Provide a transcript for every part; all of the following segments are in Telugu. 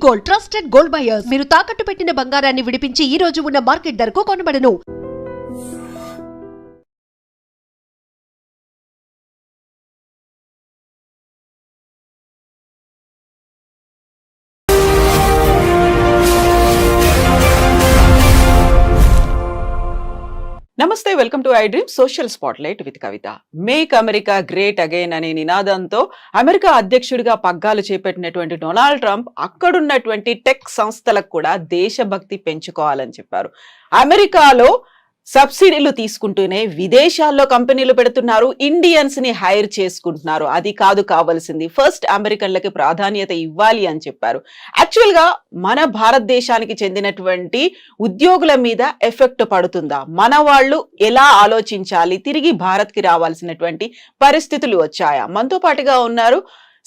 Gold, trusted gold buyers. మీరు తాకట్టు పెట్టిన బంగారాన్ని విడిపించి ఈ రోజు ఉన్న మార్కెట్ ధరకు కొనబడను. నమస్తే, welcome to I dream social spotlight with Kavitha. Make America great again అనే నినాదంతో అమెరికా అధ్యక్షుడిగా పగ్గాలు చేపట్టినటువంటి డొనాల్డ్ ట్రంప్ అక్కడున్నటువంటి టెక్ సంస్థలకు కూడా దేశభక్తి పెంచుకోవాలని చెప్పారు. అమెరికాలో సబ్సిడీలు తీసుకుంటూనే విదేశాల్లో కంపెనీలు పెడుతున్నారు, ఇండియన్స్ ని హైర్ చేసుకుంటున్నారు. అది కాదు కావాల్సింది, ఫస్ట్ అమెరికన్లకి ప్రాధాన్యత ఇవ్వాలి అని చెప్పారు. యాక్చువల్ గా మన భారతదేశానికి చెందినటువంటి ఉద్యోగుల మీద ఎఫెక్ట్ పడుతుందా, మన వాళ్ళు ఎలా ఆలోచించాలి, తిరిగి భారత్ కి రావాల్సినటువంటి పరిస్థితులు వచ్చాయా? మనతో పాటుగా ఉన్నారు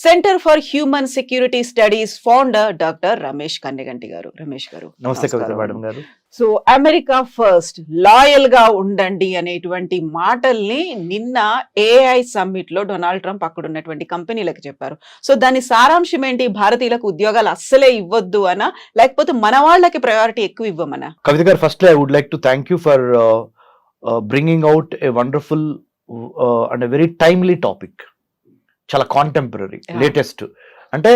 centre for human security studies founder doctor Ramesh Kanneganti గారు. రమేష్ గారు నమస్తే కవిత మేడం గారు. సో అమెరికా ఫస్ట్, లాయల్ గా ఉండండి అనేటువంటి మాటల్ని నిన్న ఏఐ సమ్మిట్ లో డొనాల్డ్ ట్రంప్ అక్కడ ఉన్నటువంటి కంపెనీలకు చెప్పారు. సో దాని సారాంశం ఏంటి? భారతీయులకు ఉద్యోగాలు అస్సలే ఇవ్వద్దు అనా, లేకపోతే మన వాళ్ళకి ప్రయారిటీ ఎక్కువ ఇవ్వమనా? కవిత గారు, first I would like to thank you for bringing out a wonderful and very timely topic. చాలా కాంటెంపరీ, లేటెస్ట్. అంటే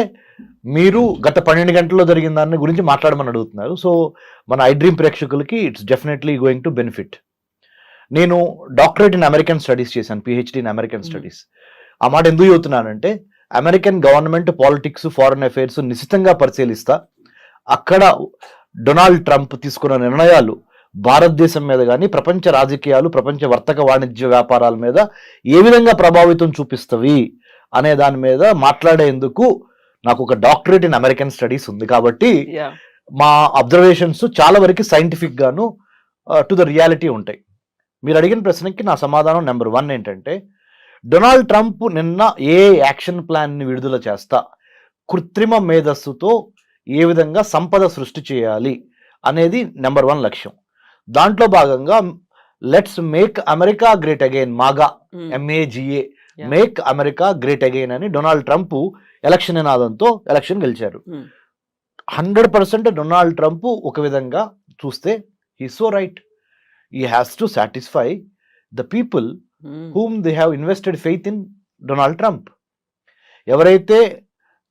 మీరు గత 12 గంటల్లో జరిగిన దాని గురించి మాట్లాడమని అడుగుతున్నారు. సో మన ఐ డ్రీమ్ ప్రేక్షకులకి it's definitely going to benefit. నేను డాక్టరేట్ ఇన్ అమెరికన్ స్టడీస్ చేశాను, పిహెచ్డి ఇన్ అమెరికన్ స్టడీస్. ఆ మాట ఎందుకు చెబుతున్నానంటే, American government politics, foreign affairs నిశితంగా పరిశీలిస్తా అక్కడ డొనాల్డ్ ట్రంప్ తీసుకున్న నిర్ణయాలు భారతదేశం మీద కానీ, ప్రపంచ రాజకీయాలు, ప్రపంచ వర్తక వాణిజ్య వ్యాపారాల మీద ఏ విధంగా ప్రభావితం చూపిస్తవి అనే దాని మీద మాట్లాడేందుకు నాకు ఒక డాక్టరేట్ ఇన్ అమెరికన్ స్టడీస్ ఉంది. కాబట్టి మా అబ్జర్వేషన్స్ చాలా వరకు సైంటిఫిక్ గాను టు ద రియాలిటీ ఉంటాయి. మీరు అడిగిన ప్రశ్నకి నా సమాధానం నెంబర్ 1 ఏంటంటే, డొనాల్డ్ ట్రంప్ నిన్న ఏ యాక్షన్ ప్లాన్ ని విడుదల చేస్తా కృత్రిమ మేధస్సుతో ఏ విధంగా సంపద సృష్టి చేయాలి అనేది నెంబర్ 1 లక్ష్యం. దాంట్లో భాగంగా let's make America great again, MAGA MAGA, make America great again అని డొనాల్డ్ ట్రంప్ ఎలక్షన్ నినాదంతో ఎలక్షన్ గెలిచారు. 100% డొనాల్డ్ ట్రంప్ ఒక విధంగా చూస్తే he so right. He has to satisfy the people whom they have invested faith in Donald Trump. ఎవరైతే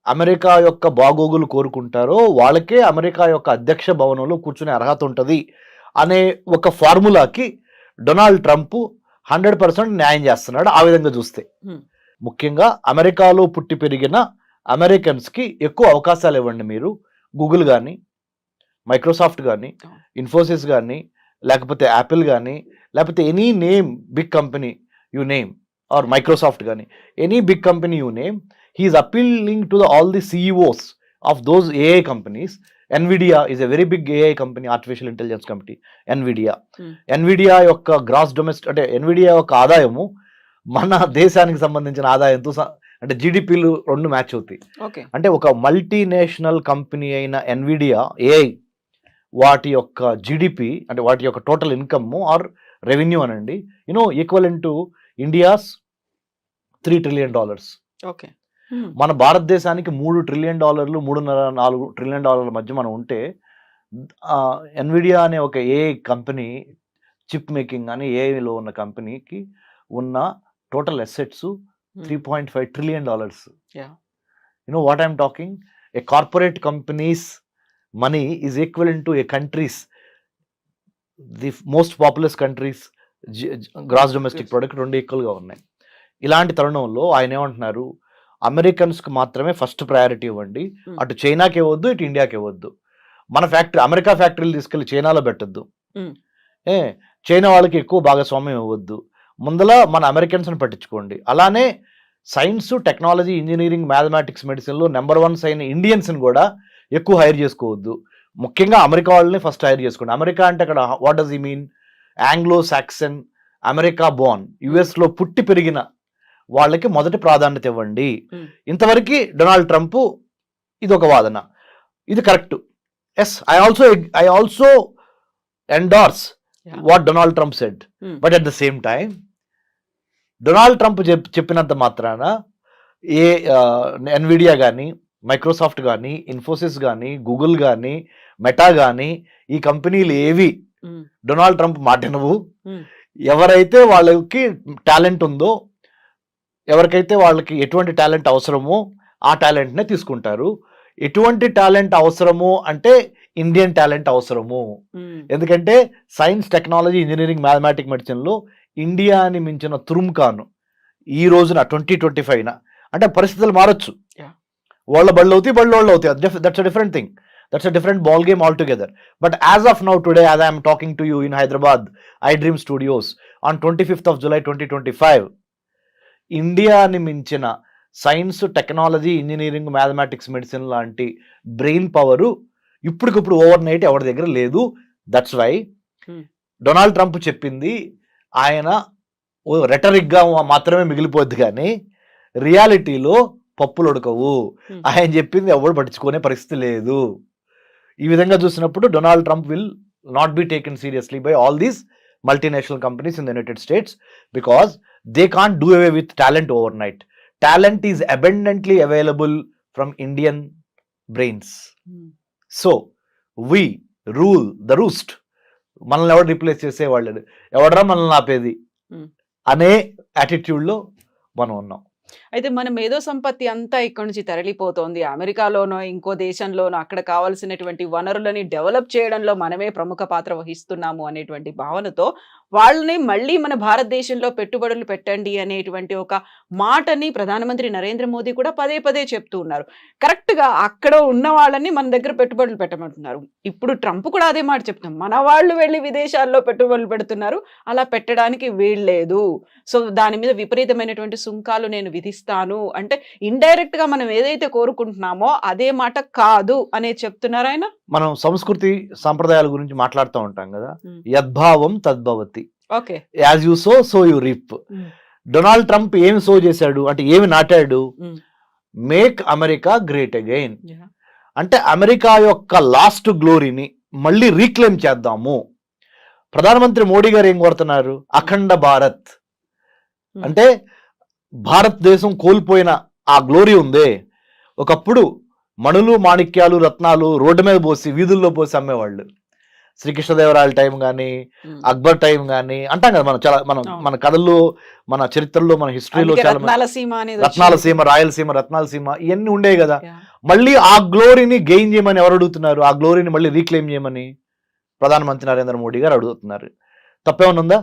అమెరికా యొక్క బాగోగులు కోరుకుంటారో వాళ్ళకే అమెరికా యొక్క అధ్యక్ష భవనంలో కూర్చునే అర్హత ఉంటుంది అనే ఒక ఫార్ములాకి డొనాల్డ్ ట్రంప్ 100% న్యాయం చేస్తున్నాడు. ఆ విధంగా చూస్తే ముఖ్యంగా అమెరికాలో పుట్టి పెరిగిన అమెరికన్స్ కి ఎక్కువ అవకాశాలు ఇవ్వండి. మీరు గూగుల్ కానీ, మైక్రోసాఫ్ట్ కానీ, ఇన్ఫోసిస్ కానీ, లేకపోతే యాపిల్ కానీ, లేకపోతే any name big company you name, or Microsoft కానీ, any big company you name, he's appealing to all the CEOs of those AI companies. NVIDIA is a very big AI company, artificial intelligence company, NVIDIA యొక్క గ్రాస్ డొమెస్టిక్, అంటే NVIDIA యొక్క ఆదాయము మన దేశానికి సంబంధించిన ఆదాయంతో అంటే GDPలు 2 మ్యాచ్ అవుతాయి. అంటే ఒక మల్టీనేషనల్ కంపెనీ అయిన NVIDIA AI వాటి యొక్క GDP, అంటే వాటి యొక్క టోటల్ ఇన్కమ్ ఆర్ రెవెన్యూ అనండి, equivalent to India's $3 trillion. Okay, మన భారతదేశానికి $3 trillion, $3.5-4 trillion మధ్య మనం ఉంటే, NVIDIA అనే ఒక AI కంపెనీ, చిప్ మేకింగ్ అని ఏఐలో ఉన్న కంపెనీకి ఉన్న total assets $3.5 trillion. What I'm talking? A corporate company's money is equivalent to a country's, the most populous countries gross domestic product 2 ఈక్వల్గా ఉన్నాయి. ఇలాంటి తరుణంలో ఆయన ఏమంటున్నారు, అమెరికన్స్ కి మాత్రమే ఫస్ట్ ప్రయారిటీ ఇవ్వండి, అటు చైనాకి ఇవ్వద్దు, ఇటు ఇండియాకి ఇవ్వద్దు. మన ఫ్యాక్టరీ, అమెరికా ఫ్యాక్టరీలు తీసుకెళ్లి చైనాలో పెట్టద్దు, చైనా వాళ్ళకి ఎక్కువ భాగస్వామ్యం ఇవ్వద్దు, ముందల మన అమెరికన్స్ని పట్టించుకోండి. అలానే సైన్స్, టెక్నాలజీ, ఇంజనీరింగ్, మ్యాథమెటిక్స్, మెడిసిన్లో నెంబర్ 1 అయిన ఇండియన్స్ని కూడా ఎక్కువ హైర్ చేసుకోవద్దు. ముఖ్యంగా అమెరికా వాళ్ళని ఫస్ట్ హైర్ చేసుకోండి. అమెరికా అంటే అక్కడ what does he mean? Anglo Saxon, America Born, యుఎస్లో పుట్టి పెరిగిన వాళ్ళకి మొదటి ప్రాధాన్యత ఇవ్వండి. ఇంతవరకు డొనాల్డ్ ట్రంప్ ఇది ఒక వాదన, ఇది correct. Yes, I also endorse what Donald Trump said. But at the same time Donald Trump చెప్పినంత మాత్రాన NVIDIA కానీ, మైక్రోసాఫ్ట్ కానీ, ఇన్ఫోసిస్ కానీ, గూగుల్ కానీ, మెటా కానీ, ఈ కంపెనీలు ఏవి డొనాల్డ్ ట్రంప్ మాట వినవు. ఎవరైతే వాళ్ళకి టాలెంట్ ఉందో, ఎవరికైతే వాళ్ళకి ఎటువంటి టాలెంట్ అవసరమో ఆ టాలెంట్నే తీసుకుంటారు. ఎటువంటి టాలెంట్ అవసరము అంటే ఇండియన్ టాలెంట్ అవసరము. ఎందుకంటే సైన్స్, టెక్నాలజీ, ఇంజనీరింగ్, మ్యాథమెటిక్, మెడిసిన్లో ఇండియాని మించిన తురుముకాను ఈ రోజున 2025 అంటే పరిస్థితులు మారచ్చు. వాళ్ళ బళ్ళు అవుతాయి, బళ్ళు వాళ్ళు అవుతాయి. That's a different thing. That's a different ball game altogether. But as of now, today, as I am talking to you in Hyderabad, iDream Studios, on 25th of July 2025, ఇండియాని మించిన science, technology, engineering, mathematics, medicine లాంటి బ్రెయిన్ పవరు ఇప్పటికిప్పుడు ఓవర్ నైట్ ఎవరి దగ్గర లేదు. దట్స్ వై డొనాల్డ్ ట్రంప్ చెప్పింది ఆయన రెటరిక్గా మాత్రమే మిగిలిపోద్ది, కానీ రియాలిటీలో పప్పులు ఉడకవు. ఆయన చెప్పింది ఎవరు పట్టించుకునే పరిస్థితి లేదు. ఈ విధంగా చూసినప్పుడు Donald Trump will not be taken seriously by all these multinational companies in the United states because they can't do away with talent over night. Talent is abundantly available from Indian brains. So we rule the roost. మనల్ని ఎవరు రీప్లేస్ చేసేవాళ్ళు, ఎవడరా మనల్ని ఆపేది అనే యాటిట్యూడ్లో మనం ఉన్నాం. అయితే మన మేధో సంపత్తి అంతా ఇక్కడ నుంచి తరలిపోతోంది. అమెరికాలోనో ఇంకో దేశంలోనో అక్కడ కావాల్సినటువంటి వనరులని డెవలప్ చేయడంలో మనమే ప్రముఖ పాత్ర వహిస్తున్నాము అనేటువంటి భావనతో వాళ్ళని మళ్ళీ మన భారతదేశంలో పెట్టుబడులు పెట్టండి అనేటువంటి ఒక మాటని ప్రధానమంత్రి నరేంద్ర మోదీ కూడా పదే పదే చెప్తూ ఉన్నారు. కరెక్ట్గా అక్కడ ఉన్న వాళ్ళని మన దగ్గర పెట్టుబడులు పెట్టమంటున్నారు. ఇప్పుడు ట్రంప్ కూడా అదే మాట చెప్తున్నాం, మన వాళ్ళు వెళ్ళి విదేశాల్లో పెట్టుబడులు పెడుతున్నారు, అలా పెట్టడానికి వీల్లేదు. సో దాని మీద విపరీతమైనటువంటి సుంకాలు నేను విధిస్తాను అంటే ఇండైరెక్ట్ గా మనం ఏదైతే కోరుకుంటున్నామో అదే మాట కాదు అనే చెప్తున్నారు ఆయన. మనం సంస్కృతి సంప్రదాయాల గురించి మాట్లాడుతూ ఉంటాం కదా, యద్భావం తద్భవతి, okay, as you sow so you reap. Donald Trump ఏమి సో చేశాడు అంటే, ఏమి నాటాడు? Make America great again. అంటే అమెరికా యొక్క లాస్ట్ గ్లోరీని మళ్ళీ రీక్లెయిమ్ చేద్దాము. ప్రధానమంత్రి మోడీ గారు ఏం కోరుతున్నారు? అఖండ భారత్. అంటే భారతదేశం కోల్పోయిన ఆ గ్లోరీ ఉందే, ఒకప్పుడు మణులు, మాణిక్యాలు, రత్నాలు రోడ్డు మీద పోసి వీధుల్లో పోసి అమ్మేవాళ్ళు. శ్రీకృష్ణదేవరాయల టైం కానీ, అక్బర్ టైం కానీ అంటాం కదా మనం. చాలా మన కథల్లో, మన చరిత్రలో, మన హిస్టరీలో చాలా రత్నాలసీమ, రాయలసీమ, రత్నాలసీమ ఇవన్నీ ఉండేవి కదా. మళ్ళీ ఆ గ్లోరీని గెయిన్ చేయమని ఎవరు అడుగుతున్నారు? ఆ గ్లోరీని మళ్ళీ రీక్లెయిమ్ చేయమని ప్రధానమంత్రి నరేంద్ర మోడీ గారు అడుగుతున్నారు. తప్పేమన్నా ఉందా?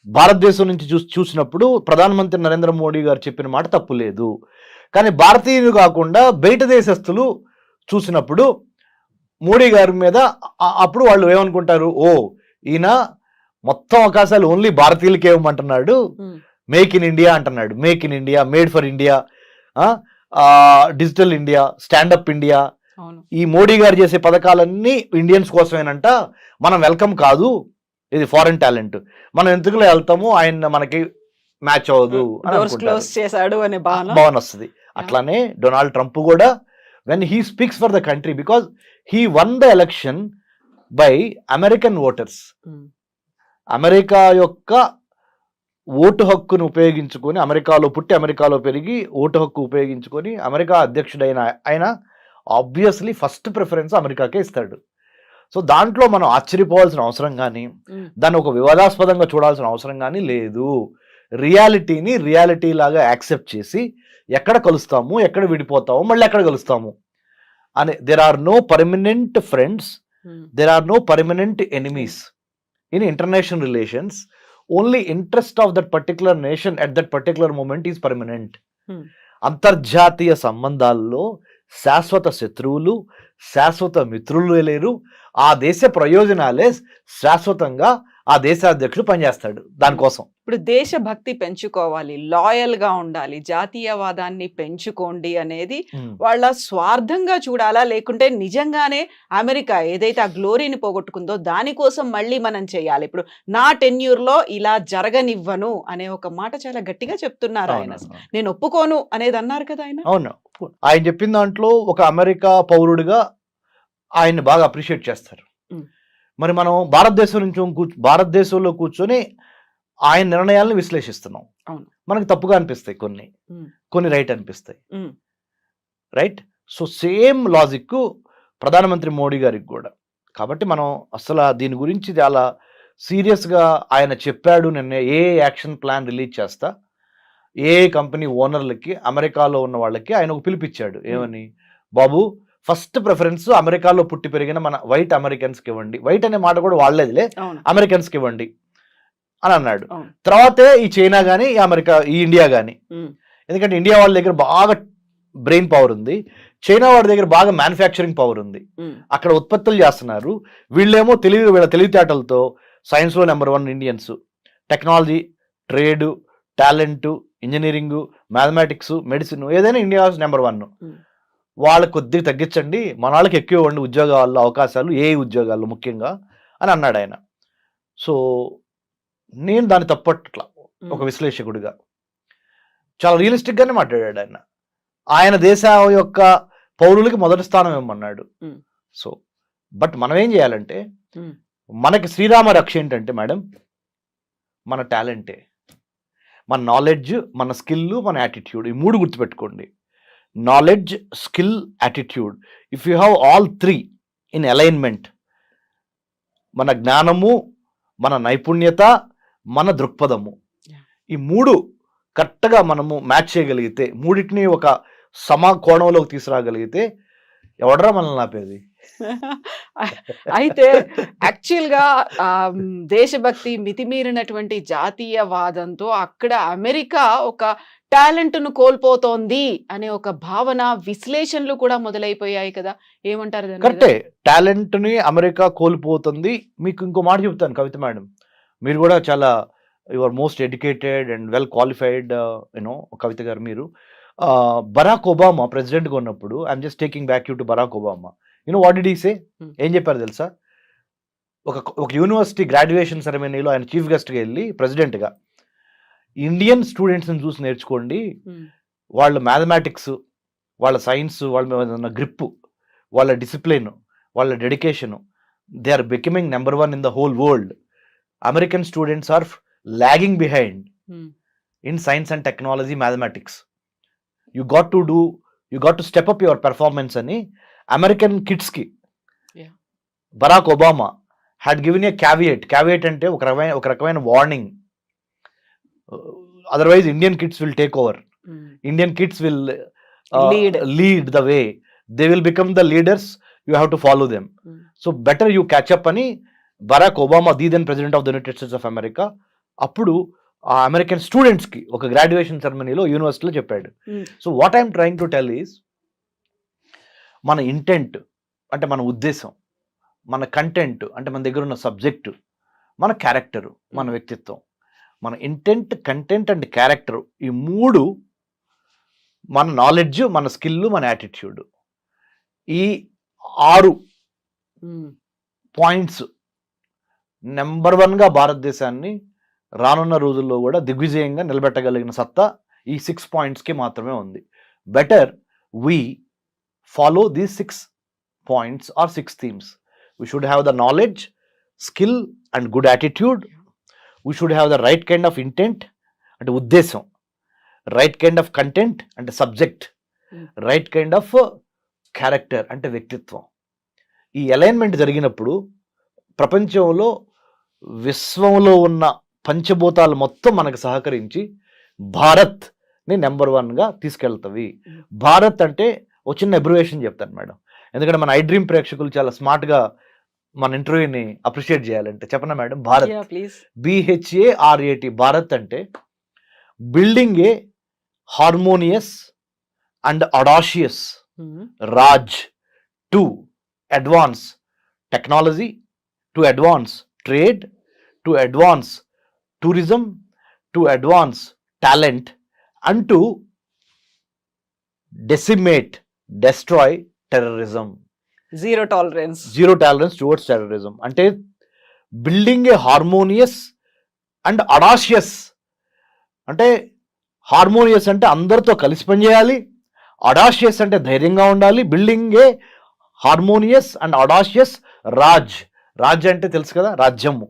భారతదేశం నుంచి చూసినప్పుడు ప్రధానమంత్రి నరేంద్ర మోడీ గారు చెప్పిన మాట తప్పు లేదు. కానీ భారతీయులు కాకుండా బయట దేశస్తులు చూసినప్పుడు మోడీ గారి మీద అప్పుడు వాళ్ళు ఏమనుకుంటారు? ఓ, ఈయన మొత్తం అవకాశాలు ఓన్లీ భారతీయులకే ఇవ్వమంటున్నాడు, మేక్ ఇన్ ఇండియా అంటున్నాడు. Make in India, made for India, digital India, stand up India, ఈ మోడీ గారు చేసే పథకాలన్నీ ఇండియన్స్ కోసమేనంట. మనం వెల్కమ్ కాదు, ఇది ఫారెన్ టాలెంట్, మనం ఎందుకులో వెళ్తాము, ఆయన మనకి మ్యాచ్ అవ్వదు అని భావన వస్తుంది. అట్లానే డొనాల్డ్ ట్రంప్ కూడా when he speaks for the country, because he one the election by American voters. America యొక్క ఓటు హక్కును ఉపయోగించుకొని, అమెరికాలో పుట్టి అమెరికాలో పెరిగి ఓటు హక్కు ఉపయోగించుకొని అమెరికా అధ్యక్షుడైన ఆయన ఆబ్వియస్లీ ఫస్ట్ ప్రిఫరెన్స్ అమెరికాకే ఇస్తాడు. సో దాంట్లో మనం ఆశ్చర్యపోవాల్సిన అవసరం కానీ, దాన్ని ఒక వివాదాస్పదంగా చూడాల్సిన అవసరం కానీ లేదు. రియాలిటీని రియాలిటీ లాగా యాక్సెప్ట్ చేసి ఎక్కడ కలుస్తాము, ఎక్కడ విడిపోతాము, మళ్ళీ ఎక్కడ కలుస్తాము అని. There are no permanent friends, there are no permanent enemies in international relations. Only interest of that particular nation at that particular moment is permanent. అంతర్జాతీయ సంబంధాల్లో శాశ్వత శత్రువులు, శాశ్వత మిత్రులు లేరు. ఆ దేశ ప్రయోజనాలే శాశ్వతంగా ఆ దేశాధ్యక్షుడు పనిచేస్తాడు దానికోసం. ఇప్పుడు దేశభక్తి పెంచుకోవాలి, లాయల్ గా ఉండాలి, జాతీయవాదాన్ని పెంచుకోండి అనేది వాళ్ళ స్వార్థంగా చూడాలా, లేకుంటే నిజంగానే అమెరికా ఏదైతే ఆ గ్లోరీని పోగొట్టుకుందో దానికోసం మళ్ళీ మనం చేయాలి? ఇప్పుడు నా టెన్యూర్ లో ఇలా జరగనివ్వను అనే ఒక మాట చాలా గట్టిగా చెప్తున్నారు ఆయన. నేను ఒప్పుకోను అనేది అన్నారు కదా ఆయన. అవును, ఆయన చెప్పిన దాంట్లో ఒక అమెరికా పౌరుడిగా ఆయన్ని బాగా అప్రిషియేట్ చేస్తారు. మరి మనం భారతదేశంలో కూర్చొని ఆయన నిర్ణయాలను విశ్లేషిస్తున్నాం. మనకు తప్పుగా అనిపిస్తాయి కొన్ని రైట్ అనిపిస్తాయి. రైట్. సో సేమ్ లాజిక్ ప్రధానమంత్రి మోడీ గారికి కూడా. కాబట్టి మనం అసలు దీని గురించి చాలా సీరియస్గా ఆయన చెప్పాడు. నిన్న ఏ యాక్షన్ ప్లాన్ రిలీజ్ చేస్తా, ఏ కంపెనీ ఓనర్లకి అమెరికాలో ఉన్న వాళ్ళకి ఆయన ఒక పిలిపించాడు. ఏమని, బాబు ఫస్ట్ ప్రిఫరెన్స్ అమెరికాలో పుట్టి పెరిగిన మన వైట్ అమెరికన్స్కి ఇవ్వండి. వైట్ అనే మాట కూడా వాడలేదులే, అమెరికన్స్కి ఇవ్వండి అని అన్నాడు. తర్వాతే ఈ చైనా కానీ ఈ ఇండియా కానీ. ఎందుకంటే ఇండియా వాళ్ళ దగ్గర బాగా బ్రెయిన్ పవర్ ఉంది, చైనా వాడి దగ్గర బాగా మ్యానుఫ్యాక్చరింగ్ పవర్ ఉంది, అక్కడ ఉత్పత్తులు చేస్తున్నారు. వీళ్ళేమో వీళ్ళ తెలివితేటలతో సైన్స్లో number 1 Indians, technology, trade, talent, engineering, mathematics, medicine, ఏదైనా ఇండియా నెంబర్ 1. వాళ్ళకి కొద్దిగా తగ్గించండి, మన వాళ్ళకి ఎక్కువ ఇవ్వండి ఉద్యోగాల్లో అవకాశాలు, ఏ ఉద్యోగాల్లో ముఖ్యంగా అని అన్నాడు ఆయన. సో నేను దాన్ని తప్పట్లా ఒక విశ్లేషకుడిగా. చాలా రియలిస్టిక్గానే మాట్లాడాడు ఆయన. ఆయన దేశం యొక్క పౌరులకి మొదటి స్థానం ఇవ్వమన్నాడు. సో బట్ మనం ఏం చేయాలంటే, మనకి శ్రీరామ రక్ష ఏంటంటే మేడం, మన టాలెంటే, మన నాలెడ్జ్, మన స్కిల్, మన యాటిట్యూడ్. ఈ 3 గుర్తుపెట్టుకోండి. Knowledge, skill, attitude. If you have all 3 in alignment, మన జ్ఞానము, మన నైపుణ్యత, మన దృక్పథము, ఈ 3 కరెక్ట్గా మనము మ్యాచ్ చేయగలిగితే, 3టిని ఒక కోణంలోకి తీసుకురాగలిగితే ఎవడరా మనల్ని ఆపేది? అయితే యాక్చువల్గా దేశభక్తి, మితిమీరినటువంటి జాతీయవాదంతో అక్కడ అమెరికా ఒక టాలెంట్ను కోల్పోతోంది అనే ఒక భావన, విశ్లేషణలు కూడా మొదలైపోయాయి కదా, ఏమంటారు? కరెక్టే, టాలెంట్ని అమెరికా కోల్పోతుంది. మీకు ఇంకో మాట చెప్తాను కవిత మేడం, మీరు కూడా చాలా your most educated and well qualified you know Kavitha garu. మీరు బరాక్ ఒబామా ప్రెసిడెంట్గా ఉన్నప్పుడు, I'm just taking back you to Barack Obama. You know what did he say? ఏం చెప్పారు తెలుసా? ఒక యూనివర్సిటీ గ్రాడ్యుయేషన్ సెరమనీలో ఆయన చీఫ్ గెస్ట్గా వెళ్ళి ప్రెసిడెంట్గా, ఇండియన్ స్టూడెంట్స్ని చూసి నేర్చుకోండి, వాళ్ళ మ్యాథమెటిక్స్, వాళ్ళ సైన్స్, వాళ్ళ మీద గ్రిప్, వాళ్ళ డిసిప్లిన్, వాళ్ళ dedication, they are becoming number 1 in the whole world. American students are lagging behind in science and technology, mathematics. You got to step up your performance ani American kids ki Barack Obama had given a caveat ante oka rakamaina warning. Otherwise Indian kids will take over. Indian kids will lead the way. They will become the leaders, you have to follow them. So better you catch up ani Barack Obama, the then president of the United States of America, అప్పుడు ఆ అమెరికన్ స్టూడెంట్స్కి ఒక గ్రాడ్యుయేషన్ సెరమనీలో యూనివర్సిటీలో చెప్పాడు. So what I'm trying to tell is, మన ఇంటెంట్ అంటే మన ఉద్దేశం, మన కంటెంట్ అంటే మన దగ్గర ఉన్న సబ్జెక్టు, మన క్యారెక్టరు, మన వ్యక్తిత్వం, మన ఇంటెంట్, కంటెంట్ అండ్ క్యారెక్టర్, ఈ 3 మన నాలెడ్జ్, మన స్కిల్, మన యాటిట్యూడ్, ఈ 6 పాయింట్స్ నెంబర్ 1గా భారతదేశాన్ని రానున్న రోజుల్లో కూడా దిగ్విజయంగా నిలబెట్టగలిగిన సత్తా ఈ 6 పాయింట్స్కి మాత్రమే ఉంది. Better we follow these 6 points or 6 themes. We should have the knowledge, skill and good attitude. We should have the right kind of intent అంటే ఉద్దేశం, రైట్ కైండ్ ఆఫ్ కంటెంట్ అంటే subject, right kind of character అంటే వ్యక్తిత్వం. ఈ అలైన్మెంట్ జరిగినప్పుడు ప్రపంచంలో, విశ్వంలో ఉన్న పంచభూతాలు మొత్తం మనకు సహకరించి భారత్ని నెంబర్ 1గా తీసుకెళ్తవి. భారత్ అంటే ఒక చిన్న అబ్రివేషన్ చెప్తాను మేడం, ఎందుకంటే మన ఐ డ్రీమ్ ప్రేక్షకులు చాలా స్మార్ట్గా మన ఇంటర్వ్యూని అప్రిషియేట్ చేయాలంటే చెప్పనా మేడం? భారత్, BHARAT. భారత్ అంటే building a harmonious and audacious Raj to advance technology, to advance trade, to advance tourism, to advance talent, and to decimate, destroy terrorism. Zero tolerance towards terrorism. Ante building a harmonious and audacious, ante harmonious ante andartho kalisi pani cheyali, audacious ante dhairyanga undali. Building a harmonious and audacious రాజ్య అంటే తెలుసు కదా, రాజ్యము.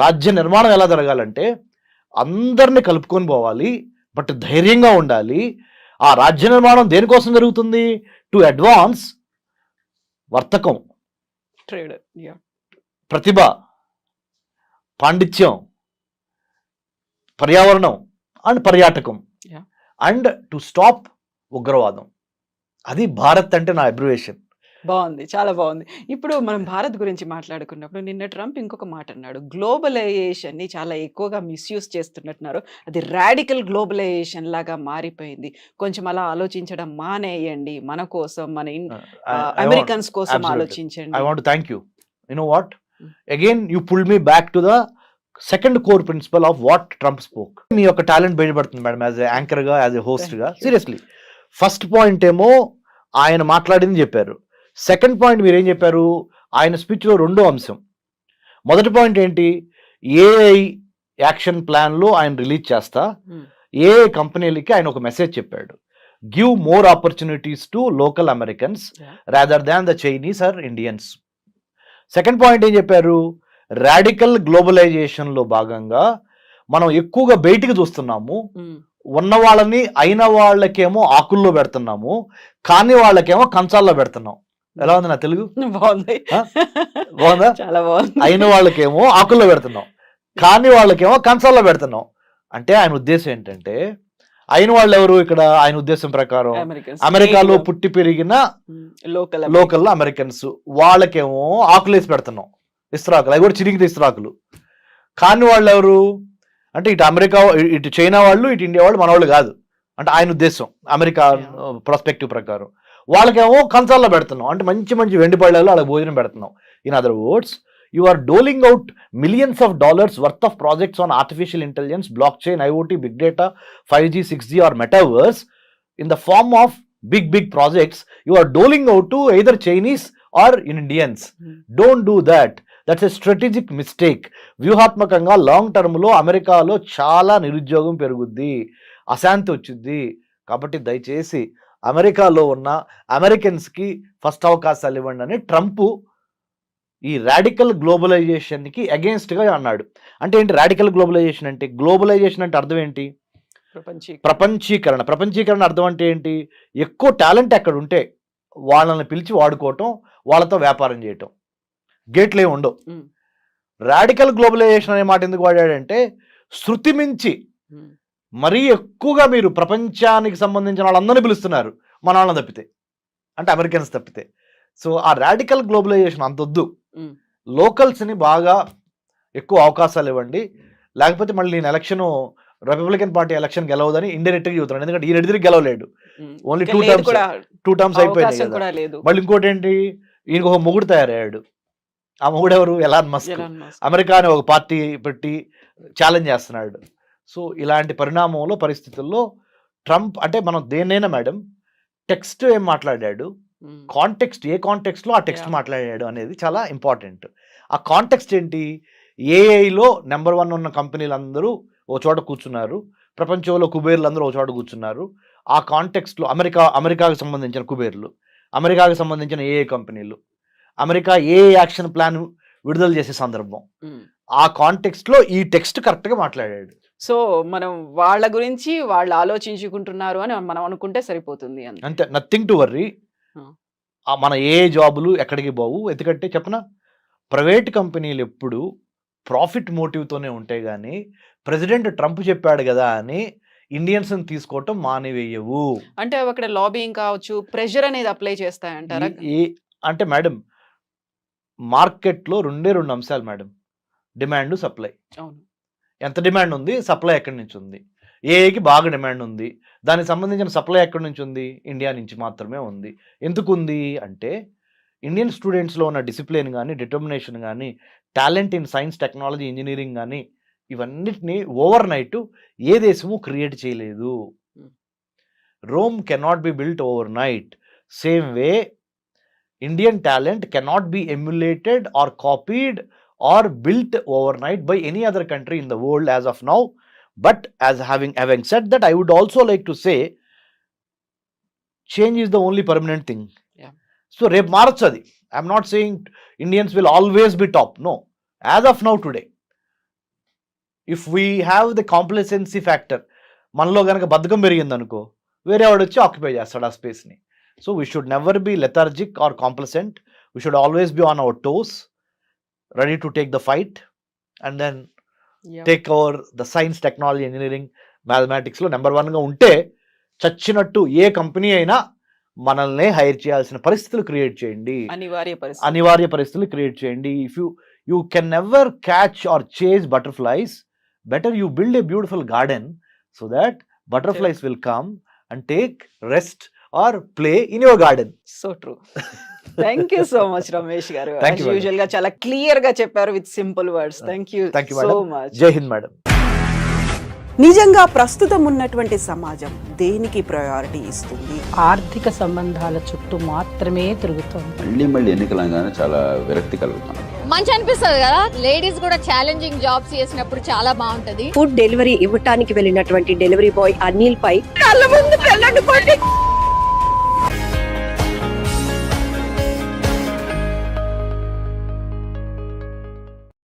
రాజ్య నిర్మాణం ఎలా జరగాలంటే అందరిని కలుపుకొని పోవాలి, బట్ ధైర్యంగా ఉండాలి. ఆ రాజ్య నిర్మాణం దేనికోసం జరుగుతుంది? టు అడ్వాన్స్ వర్తకం, ట్రేడ్. ప్రతిభ, పాండిత్యం, పర్యావరణం అండ్ పర్యాటకం, Yeah. అండ్ టు స్టాప్ ఉగ్రవాదం. అది భారత్ అంటే నా అబ్రివేషన్. బాగుంది, చాలా బాగుంది. ఇప్పుడు మనం భారత్ గురించి మాట్లాడుకున్నప్పుడు నిన్న ట్రంప్ ఇంకొక మాట అన్నాడు, గ్లోబలైజేషన్ ని చాలా ఎక్కువగా మిస్యూజ్ చేస్తున్నట్టున్నారు, అది రాడికల్ గ్లోబలైజేషన్ లాగా మారిపోయింది, కొంచెం అలా ఆలోచించడం మానేయండి, మన కోసం, మన అమెరికన్స్ కోసం absolutely. ఆలోచించండి. I want to thank you. You know what? Again, you pulled me back to the second core principle of what Trump spoke. మీ యొక్క టాలెంట్ బయటపడుతుంది మేడం, యాజ్ ఎ యాంకర్ గా, యాజ్ ఎ హోస్ట్ గా. Thank you. Seriously, first point ఏమో ఆయన మాట్లాడింది చెప్పారు. సెకండ్ పాయింట్ మీరు ఏం చెప్పారు? ఆయన స్పీచ్ లో రెండో అంశం. మొదటి పాయింట్ ఏంటి? ఏఐ యాక్షన్ ప్లాన్ లో ఆయన రిలీజ్ చేస్తా Hmm. ఏఐ కంపెనీలకి ఆయన ఒక మెసేజ్ చెప్పాడు, give more opportunities to local Americans Yeah. Rather than the Chinese or Indians. Second point ఏం చెప్పారు? రాడికల్ గ్లోబలైజేషన్ లో భాగంగా మనం ఎక్కువగా బయటికి చూస్తున్నాము, Hmm. ఉన్న వాళ్ళని అయిన వాళ్ళకేమో ఆకుల్లో పెడుతున్నాము, కాని వాళ్ళకేమో కంచాల్లో పెడుతున్నాం. ఎలా ఉంది నా తెలుగు? బాగుంది, బాగుందా? చాలా బాగుంది. అయిన వాళ్ళకేమో ఆకుల్లో పెడుతున్నాం, కాని వాళ్ళకేమో కంచాల్లో పెడుతున్నాం. అంటే ఆయన ఉద్దేశం ఏంటంటే, అయిన వాళ్ళు ఎవరు ఇక్కడ? ఆయన ఉద్దేశం ప్రకారం అమెరికాలో పుట్టి పెరిగిన లోకల్ అమెరికన్స్, వాళ్ళకేమో ఆకులు వేసి పెడుతున్నాం, ఇస్త్రాకులు, అవి కూడా చిరిగిన ఇస్త్రాకులు. కాని వాళ్ళు ఎవరు అంటే ఇటు అమెరికా, ఇటు చైనా వాళ్ళు, ఇటు ఇండియా వాళ్ళు, మన వాళ్ళు కాదు. అంటే ఆయన ఉద్దేశం అమెరికా పర్స్పెక్టివ్ ప్రకారం. వాళ్ళకేమో కంచాల్లో పెడుతున్నాం, అంటే మంచి మంచి వెండి పళ్ళలో వాళ్ళకి భోజనం పెడుతున్నాం. In other words, you are doling out millions of dollars worth of projects on artificial intelligence, blockchain, IoT, big data, 5G, 6G or metaverse in the form of big projects. You are doling out to either Chinese or Indians. Don't do that. That's a strategic mistake. వ్యూహాత్మకంగా లాంగ్ టర్మ్ లో అమెరికాలో చాలా నిరుద్యోగం పెరుగుద్ది, అశాంతి వచ్చింది. కాబట్టి దయచేసి అమెరికాలో ఉన్న అమెరికన్స్ కి ఫస్ట్ అవకాశాలు ఇవ్వండి అని ట్రంప్ ఈ రాడికల్ గ్లోబలైజేషన్ కి అగేన్స్ట్ గా అన్నాడు. అంటే ఏంటి రాడికల్ గ్లోబలైజేషన్ అంటే? గ్లోబలైజేషన్ అంటే అర్థం ఏంటి? ప్రపంచీకరణ. ప్రపంచీకరణ అర్థం అంటే ఏంటి? ఎక్కువ టాలెంట్ ఎక్కడ ఉంటే వాళ్ళని పిలిచి వాడుకోవటం, వాళ్ళతో వ్యాపారం చేయటం, గేట్లే ఉండవు. రాడికల్ గ్లోబలైజేషన్ అనే మాట ఎందుకు వాడాడంటే, శృతి మించి మరీ ఎక్కువగా మీరు ప్రపంచానికి సంబంధించిన వాళ్ళందరినీ పిలుస్తున్నారు, మన వాళ్ళని తప్పితే, అంటే అమెరికన్స్ తప్పితే. సో ఆ రాడికల్ గ్లోబలైజేషన్ అంతొద్దు, లోకల్స్ని బాగా ఎక్కువ అవకాశాలు ఇవ్వండి, లేకపోతే మళ్ళీ నేను ఎలక్షన్ రిపబ్లికన్ పార్టీ ఎలక్షన్ గెలవదని ఇండైరెక్ట్గా చెబుతున్నాను. ఎందుకంటే ఈ రెడ్డి గెలవలేడు, ఓన్లీ టూ టర్మ్స్ అయిపోయినాయి కదా. మళ్ళీ ఇంకోటి ఏంటి, ఈయనకు ఒక మొగుడు తయారయ్యాడు. ఆ మొగుడు ఎవరు? Elon Musk. అమెరికా అనే ఒక పార్టీ పెట్టి ఛాలెంజ్ చేస్తున్నాడు. సో ఇలాంటి పరిణామంలో పరిస్థితుల్లో ట్రంప్ అంటే మనం దేన్నైనా మేడం టెక్స్ట్ ఏం మాట్లాడాడు, కాంటెక్స్ట్ ఏ కాంటెక్స్ట్ లో ఆ టెక్స్ట్ మాట్లాడాడు అనేది చాలా ఇంపార్టెంట్. ఆ కాంటెక్స్ట్ ఏంటి? ఏఐలో నెంబర్ 1 ఉన్న కంపెనీలు అందరూ ఓ చోట కూర్చున్నారు, ప్రపంచంలో కుబేర్లు అందరూ ఓ చోట కూర్చున్నారు. ఆ కాంటెక్స్ట్ లో అమెరికాకు సంబంధించిన కుబేర్లు, అమెరికాకు సంబంధించిన ఏఐ కంపెనీలు, అమెరికా ఏఐ యాక్షన్ ప్లాన్ విడుదల చేసే సందర్భం, ఆ కాంటెక్స్ట్ లో ఈ టెక్స్ట్ కరెక్ట్ గా మాట్లాడాడు. సో మనం వాళ్ళ గురించి వాళ్ళు ఆలోచించుకుంటున్నారు అని మనం అనుకుంటే సరిపోతుంది అంతే, నథింగ్ టు వర్రీ. మన ఏ జాబులు ఎక్కడికి పోవు. ఎందుకంటే చెప్పనా, ప్రైవేట్ కంపెనీలు ఎప్పుడు ప్రాఫిట్ మోటివ్తోనే ఉంటాయి, కానీ ప్రెసిడెంట్ ట్రంప్ చెప్పాడు కదా అని ఇండియన్స్ తీసుకోవటం మానివేయవు. అంటే అక్కడ లాబింగ్ కావచ్చు, ప్రెషర్ అనేది అప్లై చేస్తాయంటారా? అంటే మేడం, మార్కెట్లో రెండు అంశాలు మేడం, డిమాండ్, సప్లై. అవును, ఎంత డిమాండ్ ఉంది, సప్లై ఎక్కడి నుంచి ఉంది? ఏఐకి బాగా డిమాండ్ ఉంది, దానికి సంబంధించిన సప్లై ఎక్కడి నుంచి ఉంది? ఇండియా నుంచి మాత్రమే ఉంది. ఎందుకు ఉంది అంటే, ఇండియన్ స్టూడెంట్స్లో ఉన్న డిసిప్లిన్ కానీ, డిటర్మినేషన్ కానీ, talent in science, technology, engineering కానీ, ఇవన్నిటిని ఓవర్ నైట్ ఏ దేశము క్రియేట్ చేయలేదు. Rome cannot be built overnight. Same way Indian talent cannot be emulated or copied or built overnight by any other country in the world as of now. But as having said that, I would also like to say, change is the only permanent thing. Yeah. So rep marachadi, I am not saying Indians will always be top, no. As of now today, if we have the complacency factor, మనలో గనక బద్ధకం పెరిగింది అనుకో, వేరే వాడు వచ్చి ఆక్యుపై చేస్తాడు ఆ స్పేస్ని. So we should never be lethargic or complacent. We should always be on our toes, ready to take the fight, and then take over the science, technology, engineering, mathematics లో నెంబర్ 1 గా ఉంటే చచ్చినట్టు ఏ కంపెనీ అయినా మనల్ని హైర్ చేయాల్సిన పరిస్థితులు క్రియేట్ చేయండి, అనివార్య పరిస్థితులు క్రియేట్ చేయండి. If you can never catch or chase butterflies, better you build a beautiful garden so that butterflies will come and take rest or play in your garden. So true. Thank you so much Ramesh garu. Usual గా చాలా క్లియర్ గా చెప్పారు with simple words. Thank you so much. Jai Hind madam. నిజంగా ప్రస్తుతం ఉన్నటువంటి సమాజం దేనికి ప్రయారిటీ ఇస్తుంది? ఆర్థిక సంబంధాల చుట్టూ మాత్రమే తిరుగుతోంది. మళ్ళీ ఎన్నికలంగానే చాలా విరక్తి కలుగుతున్నాం. మంచి అనిపిస్తుంది కదా, లేడీస్ కూడా ఛాలెంజింగ్ జాబ్స్ చేసినప్పుడు చాలా బాగుంటది. ఫుడ్ డెలివరీ ఇవ్వటానికి వెళ్ళినటువంటి డెలివరీ బాయ్ అనిల్ పై కళ్ళ ముందు